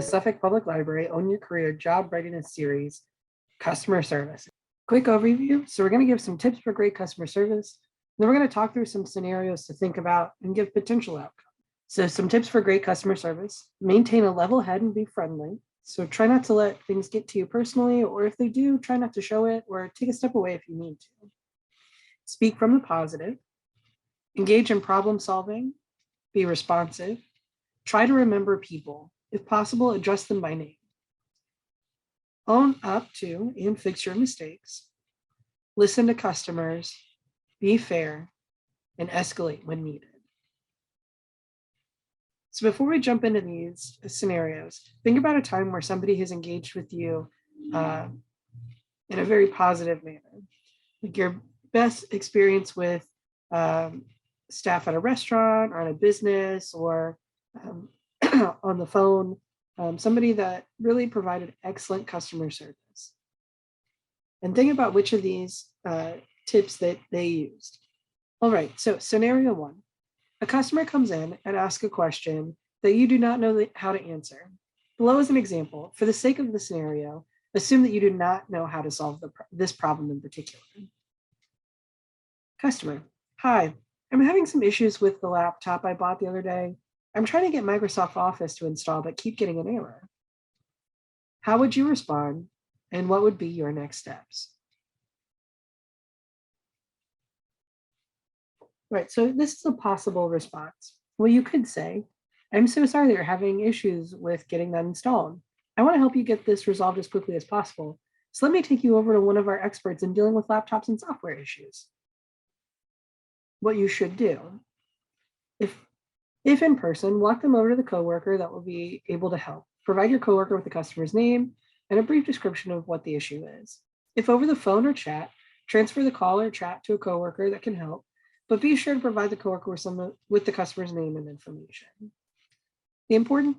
Suffolk Public Library Own Your Career Job Readiness Series, Customer Service. Quick overview. So we're going to give some tips for great customer service. Then we're going to talk through some scenarios to think about and give potential outcomes. So some tips for great customer service. Maintain a level head and be friendly. So try not to let things get to you personally, or if they do, try not to show it or take a step away if you need to. Speak from the positive. Engage in problem solving. Be responsive. Try to remember people. If possible, address them by name. Own up to and fix your mistakes. Listen to customers. Be fair and escalate when needed. So before we jump into these scenarios, think about a time where somebody has engaged with you in a very positive manner. Like your best experience with staff at a restaurant or in a business or on the phone, somebody that really provided excellent customer service. And think about which of these tips that they used. All right, so scenario one. A customer comes in and asks a question that you do not know how to answer. Below is an example. For the sake of the scenario, assume that you do not know how to solve this problem in particular. Customer, hi, I'm having some issues with the laptop I bought the other day. I'm trying to get Microsoft Office to install, but keep getting an error. How would you respond, and what would be your next steps? Right, so this is a possible response. Well, you could say, I'm so sorry that you're having issues with getting that installed. I want to help you get this resolved as quickly as possible. So let me take you over to one of our experts in dealing with laptops and software issues. What you should do, if in person, walk them over to the coworker that will be able to help. Provide your coworker with the customer's name and a brief description of what the issue is. If over the phone or chat, transfer the call or chat to a coworker that can help, but be sure to provide the coworker with the customer's name and information. The important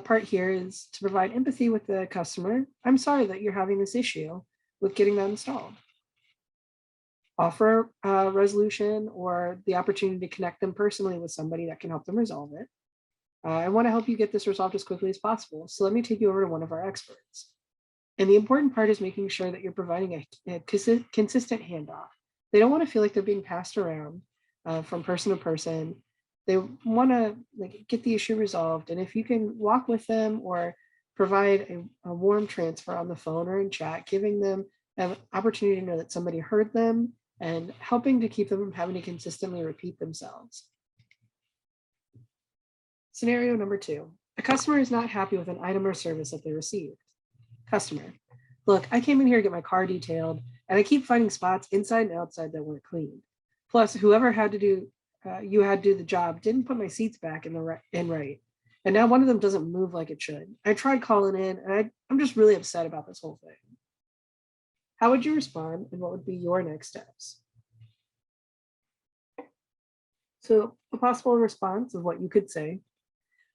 part here is to provide empathy with the customer. I'm sorry that you're having this issue with getting that installed. Offer a resolution or the opportunity to connect them personally with somebody that can help them resolve it. I want to help you get this resolved as quickly as possible, so let me take you over to one of our experts. And the important part is making sure that you're providing a consistent handoff. They don't want to feel like they're being passed around from person to person. They want to get the issue resolved. And if you can walk with them or provide a warm transfer on the phone or in chat, giving them an opportunity to know that somebody heard them and helping to keep them from having to consistently repeat themselves. Scenario number two, a customer is not happy with an item or service that they received. Customer, look, I came in here to get my car detailed and I keep finding spots inside and outside that weren't cleaned. Plus, whoever had to do the job didn't put my seats back in right. And now one of them doesn't move like it should. I tried calling in and I'm just really upset about this whole thing. How would you respond and what would be your next steps? So a possible response of what you could say,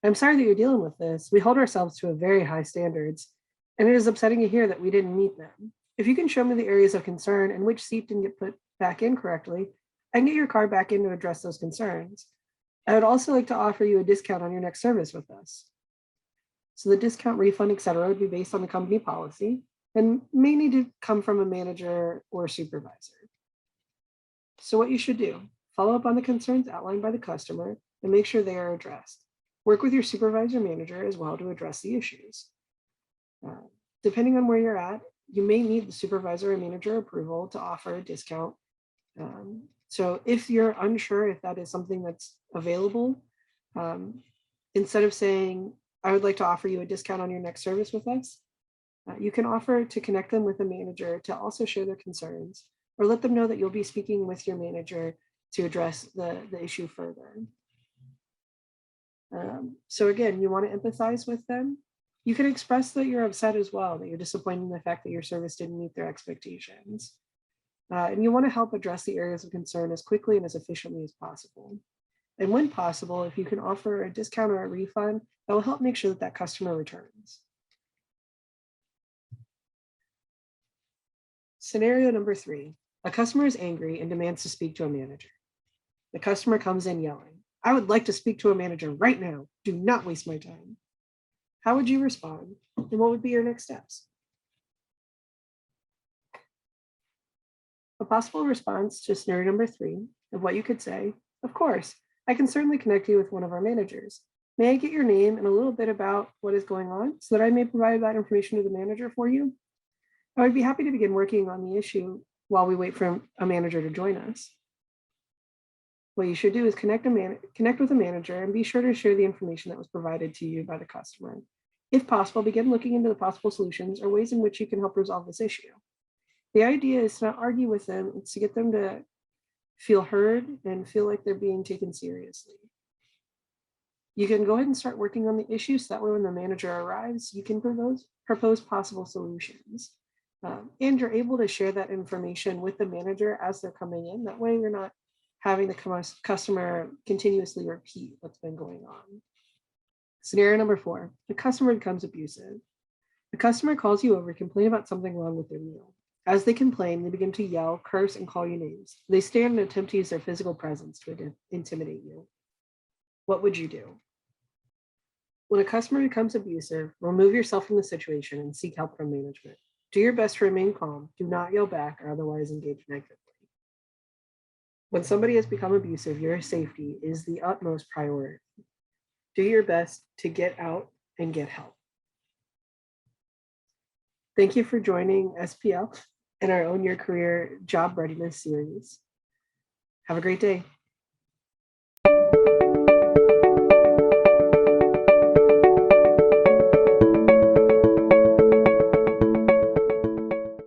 I'm sorry that you're dealing with this. We hold ourselves to a very high standards and it is upsetting to hear that we didn't meet them. If you can show me the areas of concern and which seat didn't get put back in correctly, I can get your car back in to address those concerns. I would also like to offer you a discount on your next service with us. So the discount, refund, etc., would be based on the company policy and may need to come from a manager or supervisor. So what you should do, follow up on the concerns outlined by the customer and make sure they are addressed. Work with your supervisor manager as well to address the issues. Depending on where you're at, you may need the supervisor or manager approval to offer a discount. So if you're unsure if that is something that's available, instead of saying, I would like to offer you a discount on your next service with us, you can offer to connect them with a manager to also share their concerns or let them know that you'll be speaking with your manager to address the issue further. So again, you want to empathize with them. You can express that you're upset as well, that you're disappointed in the fact that your service didn't meet their expectations. And you want to help address the areas of concern as quickly and as efficiently as possible. And when possible, if you can offer a discount or a refund, that will help make sure that that customer returns. Scenario number three, a customer is angry and demands to speak to a manager. The customer comes in yelling, I would like to speak to a manager right now. Do not waste my time. How would you respond? And what would be your next steps? A possible response to scenario number 3 of what you could say, of course, I can certainly connect you with one of our managers. May I get your name and a little bit about what is going on so that I may provide that information to the manager for you? I would be happy to begin working on the issue while we wait for a manager to join us. What you should do is connect with a manager and be sure to share the information that was provided to you by the customer. If possible, begin looking into the possible solutions or ways in which you can help resolve this issue. The idea is to not argue with them, it's to get them to feel heard and feel like they're being taken seriously. You can go ahead and start working on the issue so that way when the manager arrives, you can propose possible solutions. And you're able to share that information with the manager as they're coming in. That way you're not having the customer continuously repeat what's been going on. Scenario number 4, the customer becomes abusive. The customer calls you over to complain about something wrong with their meal. As they complain, they begin to yell, curse, and call you names. They stand and attempt to use their physical presence to intimidate you. What would you do? When a customer becomes abusive, remove yourself from the situation and seek help from management. Do your best to remain calm. Do not yell back or otherwise engage negatively. When somebody has become abusive, your safety is the utmost priority. Do your best to get out and get help. Thank you for joining SPL and our Own Your Career Job Readiness series. Have a great day.